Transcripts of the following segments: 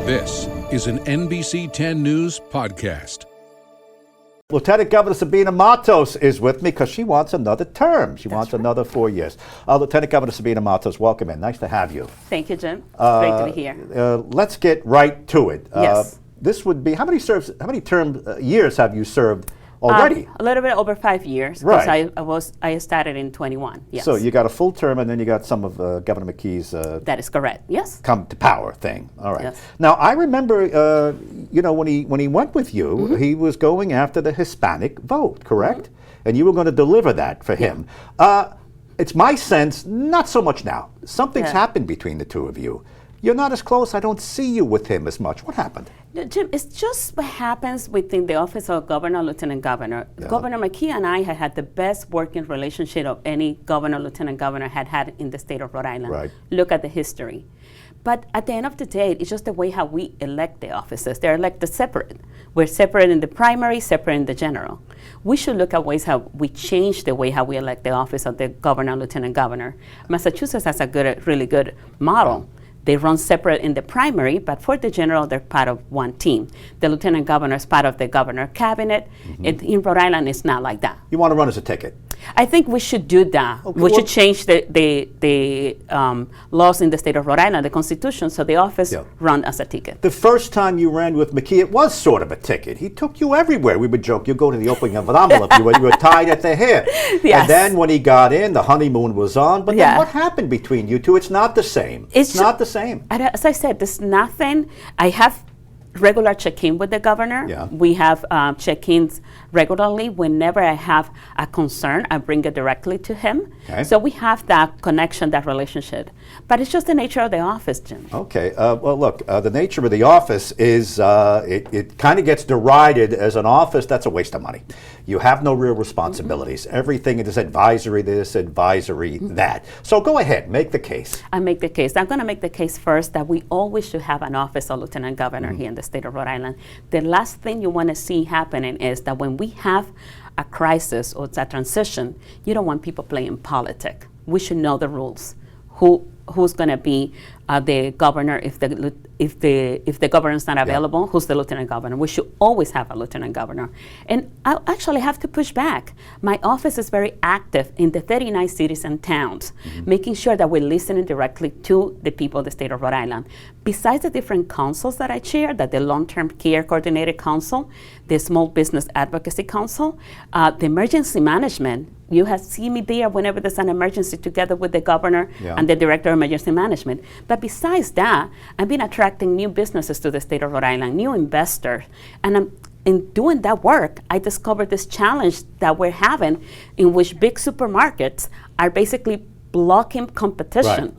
This is an NBC 10 News podcast. Lieutenant Governor Sabina Matos is with me because she wants another term. She wants another 4 years. Lieutenant Governor Sabina Matos, welcome in. Nice to have you. Thank you, Jim. It's great to be here. Let's get right to it. Yes. This would be, how many years have you served already? A little bit over 5 years. Right. I started in 21. Yes. So you got a full term, and then you got some of Governor McKee's that is correct. Yes. come to power thing. All right. Yes. Now I remember, when he went with you, he was going after the Hispanic vote, correct? And you were going to deliver that for him. It's my sense, not so much now. Something's happened between the two of you. You're not as close. I don't see you with him as much. What happened? Jim, it's just what happens within the office of governor, lieutenant governor. Yeah. Governor McKee and I had the best working relationship of any governor, lieutenant governor had in the state of Rhode Island. Right. Look at the history. But at the end of the day, it's just the way how we elect the officers. They're elected separate. We're separate in the primary, separate in the general. We should look at ways how we change the way how we elect the office of the governor, lieutenant governor. Massachusetts has a really good model. They run separate in the primary, but for the general, they're part of one team. The lieutenant governor is part of the governor cabinet. In Rhode Island, it's not like that. You want to run as a ticket? I think we should do that. Okay, we should change the laws in the state of Rhode Island, the Constitution, so the office run as a ticket. The first time you ran with McKee, it was sort of a ticket. He took you everywhere. We would joke, you go to the opening of an envelope, you were tied at the hip. Yes. And then when he got in, the honeymoon was on. But then what happened between you two? It's not the same. It's not the same. As I said, there's nothing. I have regular check-in with the governor. Yeah. We have check-ins regularly. Whenever I have a concern, I bring it directly to him. Okay. So we have that connection, that relationship. But it's just the nature of the office, Jim. Okay. Well, look, the nature of the office is it kind of gets derided as an office that's a waste of money. You have no real responsibilities. Everything is advisory this, advisory that. So go ahead, make the case. I make the case. I'm going to make the case first that we always should have an office of lieutenant governor here in the state of Rhode Island. The last thing you want to see happening is that when we have a crisis or it's a transition, you don't want people playing politics. We should know the rules. Who's going to be the governor if the governor is not available? Who's the lieutenant governor? We should always have a lieutenant governor. And I actually have to push back. My office is very active in the 39 cities and towns, making sure that we're listening directly to the people of the state of Rhode Island. Besides the different councils that I chair, that the Long-Term Care Coordinated Council, the Small Business Advocacy Council, the Emergency Management. You have seen me there whenever there's an emergency together with the governor and the director of emergency management. But besides that, I've been attracting new businesses to the state of Rhode Island, new investors. And in doing that work, I discovered this challenge that we're having in which big supermarkets are basically blocking competition. Right.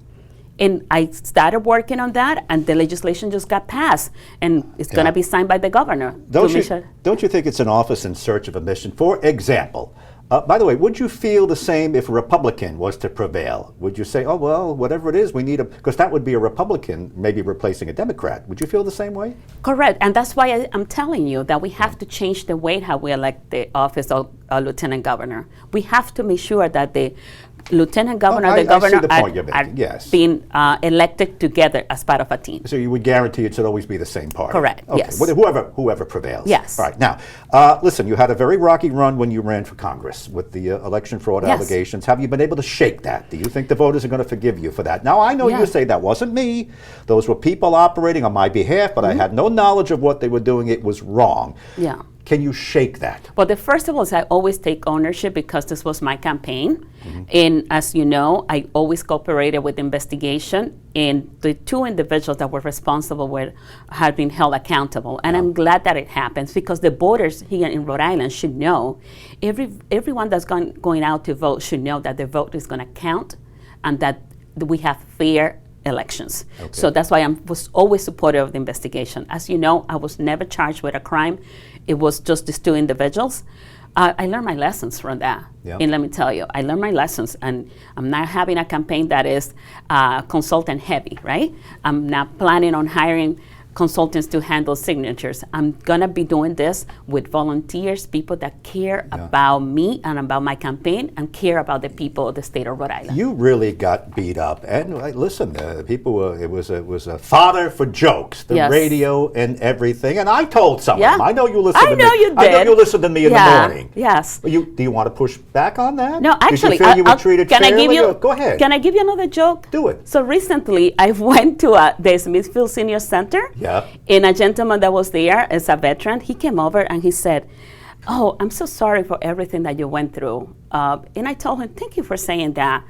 And I started working on that, and the legislation just got passed, and it's going to be signed by the governor. Don't you think it's an office in search of a mission? For example, by the way, would you feel the same if a Republican was to prevail? Would you say, oh, well, whatever it is, we need because that would be a Republican maybe replacing a Democrat. Would you feel the same way? Correct, and that's why I'm telling you that we have to change the way how we elect the office of lieutenant governor. We have to make sure that the lieutenant governor, the governor are being elected together as part of a team. So you would guarantee it should always be the same party? Correct, okay. yes. Whoever prevails. Yes. All right. Now, listen, you had a very rocky run when you ran for Congress with the election fraud allegations. Have you been able to shake that? Do you think the voters are going to forgive you for that? Now, I know you say that wasn't me. Those were people operating on my behalf, but I had no knowledge of what they were doing. It was wrong. Yeah. Can you shake that? Well, the first of all is I always take ownership because this was my campaign. And as you know, I always cooperated with the investigation, and the two individuals that were responsible have been held accountable. And I'm glad that it happens because the voters here in Rhode Island should know, everyone that's going out to vote should know that their vote is going to count and that we have fair elections. Okay. So that's why I was always supportive of the investigation. As you know, I was never charged with a crime. It was just these two individuals. I learned my lessons from that. And let me tell you, I learned my lessons, and I'm not having a campaign that is consultant heavy, right? I'm not planning on hiring consultants to handle signatures. I'm going to be doing this with volunteers, people that care about me and about my campaign and care about the people of the state of Rhode Island. You really got beat up. And listen, people were, it was a fodder for jokes, the radio and everything. And I told someone, I know you listened to me. You did. I know you listened to me in the morning. Yes. Do you want to push back on that? No, actually, did you feel you were treated fairly? Go ahead. Can I give you another joke? Do it. So recently, I went to the Smithfield Senior Center. Yeah. And a gentleman that was there as a veteran, he came over and he said, "Oh, I'm so sorry for everything that you went through." And I told him, "Thank you for saying that.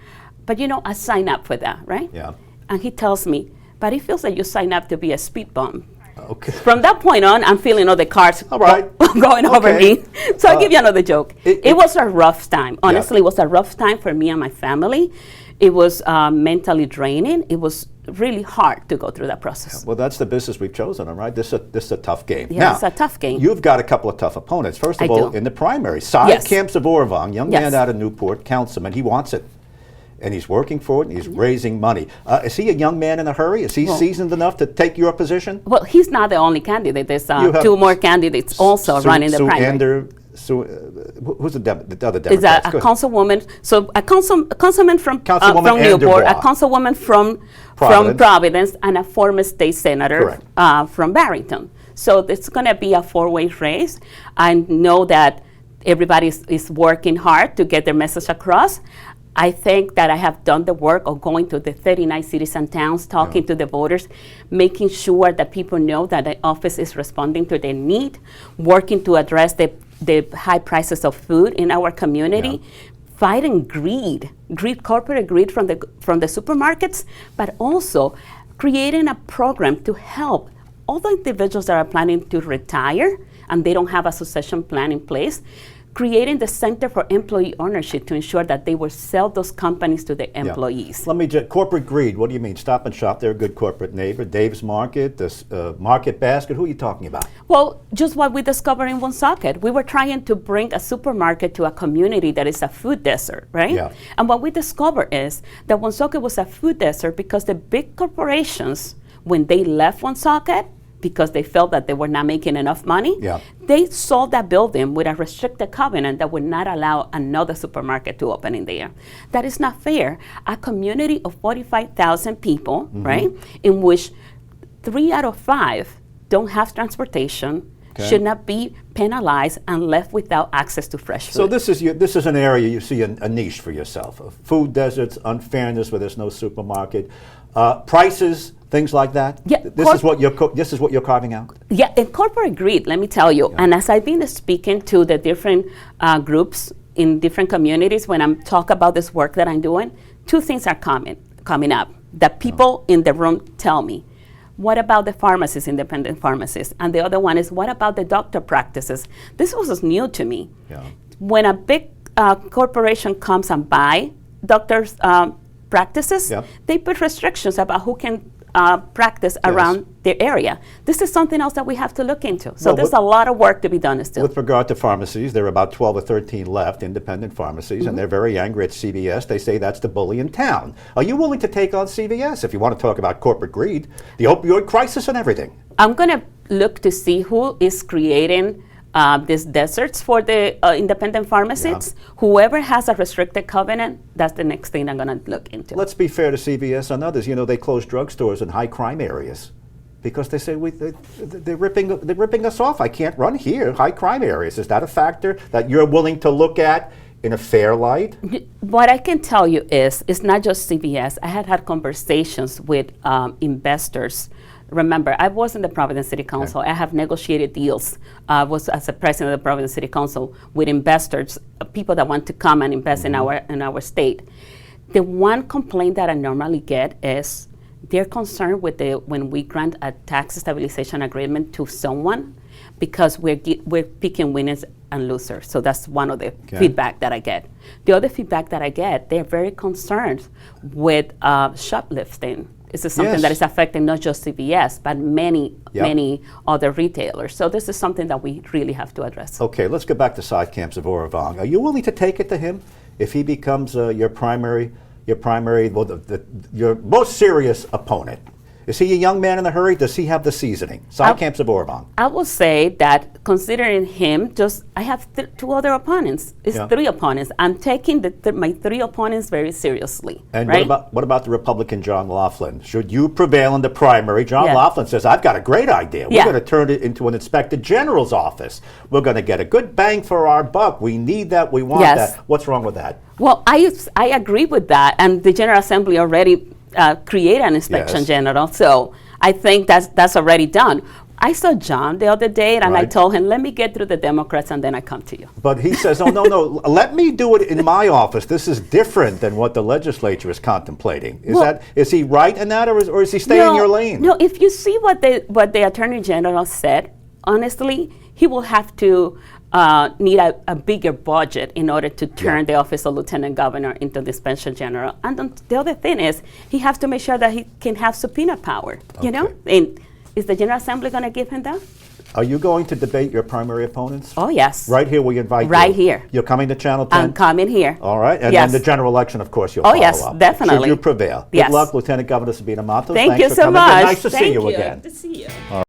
But I signed up for that, right?" Yeah. And he tells me, "But it feels like you signed up to be a speed bump." Okay. From that point on, I'm feeling all the cars going over me. So I'll give you another joke. It was a rough time. Honestly, it was a rough time for me and my family. It was mentally draining. It was really hard to go through that process. Well, that's the business we've chosen, all right? This is a tough game. Yeah, now, it's a tough game. You've got a couple of tough opponents. First of all, in the primary, Camps of Orvang, young man out of Newport, councilman, he wants it. And he's working for it, and he's raising money. Is he a young man in a hurry? Is he seasoned enough to take your position? Well, he's not the only candidate. There's two more candidates also running the primary. Who's the other Democrat? Is a councilwoman. So a councilman from Newport, a councilwoman from Providence, and a former state senator from Barrington. So it's going to be a four-way race. I know that everybody is working hard to get their message across. I think that I have done the work of going to the 39 cities and towns, talking to the voters, making sure that people know that the office is responding to their need, working to address the high prices of food in our community, fighting greed, corporate greed from the supermarkets, but also creating a program to help all the individuals that are planning to retire and they don't have a succession plan in place, creating the Center for Employee Ownership to ensure that they will sell those companies to the employees. Let me just, corporate greed, what do you mean? Stop and Shop, they're a good corporate neighbor. Dave's Market, this Market Basket, who are you talking about? Well, just what we discovered in Woonsocket. We were trying to bring a supermarket to a community that is a food desert, right? Yeah. And what we discovered is that Woonsocket was a food desert because the big corporations, when they left Woonsocket, because they felt that they were not making enough money, they sold that building with a restricted covenant that would not allow another supermarket to open in there. That is not fair. A community of 45,000 people, right, in which 3 out of 5 don't have transportation, should not be penalized and left without access to fresh food. So this is an area you see a niche for yourself. Food deserts, unfairness where there's no supermarket, prices, things like that. Yeah, this is what you're carving out. Yeah, and corporate greed. Let me tell you. And as I've been speaking to the different groups in different communities, when I'm talking about this work that I'm doing, 2 things are coming up that people in the room tell me. What about the pharmacists, independent pharmacists? And the other one is, what about the doctor practices? This was new to me. Yeah. When a big corporation comes and buy doctors' practices, they put restrictions about who can practice around their area. This is something else that we have to look into. So there's a lot of work to be done still. With regard to pharmacies, there are about 12 or 13 left, independent pharmacies, and they're very angry at CVS. They say that's the bully in town. Are you willing to take on CVS if you want to talk about corporate greed, the opioid crisis and everything? I'm going to look to see who is creating these deserts for the independent pharmacists. Whoever has a restricted covenant, that's the next thing I'm going to look into. Let's be fair to CVS and others. You know, they close drugstores in high crime areas because they say they're ripping us off. I can't run here, high crime areas. Is that a factor that you're willing to look at in a fair light? What I can tell you is, it's not just CVS. I had conversations with investors. Remember, I was in the Providence City Council. I have negotiated deals. I was as a president of the Providence City Council with investors, people that want to come and invest in our state. The one complaint that I normally get is they're concerned with when we grant a tax stabilization agreement to someone, because we're picking winners and losers. So that's one of the feedback that I get. The other feedback that I get, they're very concerned with shoplifting. This is something that is affecting not just CVS, but many other retailers. So this is something that we really have to address. Okay, let's go back to Side Camps of Orvang. Are you willing to take it to him if he becomes your most serious opponent? Is he a young man in a hurry? Does he have the seasoning? Camp Saborbong. I will say that considering him, I have two other opponents. It's three opponents. I'm taking my three opponents very seriously. And right? what about the Republican John Laughlin? Should you prevail in the primary, John Yes. Laughlin says, I've got a great idea. We're going to turn it into an inspector general's office. We're going to get a good bang for our buck. We need that. We want Yes. that. What's wrong with that? Well, I agree with that, and the General Assembly already created an inspection Yes. general, so I think that's already done. I saw John the other day, and I Right. told him, let me get through the Democrats, and then I come to you. But he says, oh, no, let me do it in my office. This is different than what the legislature is contemplating. Is he right in that, or is he staying in your lane? No, if you see what the Attorney General said, honestly, he will have to need a bigger budget in order to turn the office of Lieutenant Governor into the Inspector General. And the other thing is, he has to make sure that he can have subpoena power, you know? And is the General Assembly going to give him that? Are you going to debate your primary opponents? Oh, yes. Right here, we invite you. Right here. You're coming to Channel 10? I'm coming here. All right. And Yes. then the general election, of course, you'll follow yes, up. definitely. Should you prevail. Yes. Good luck, Lieutenant Governor Sabina Matos. Thank Thanks you for so coming in. much. Nice to see Thank you again. Good to see you.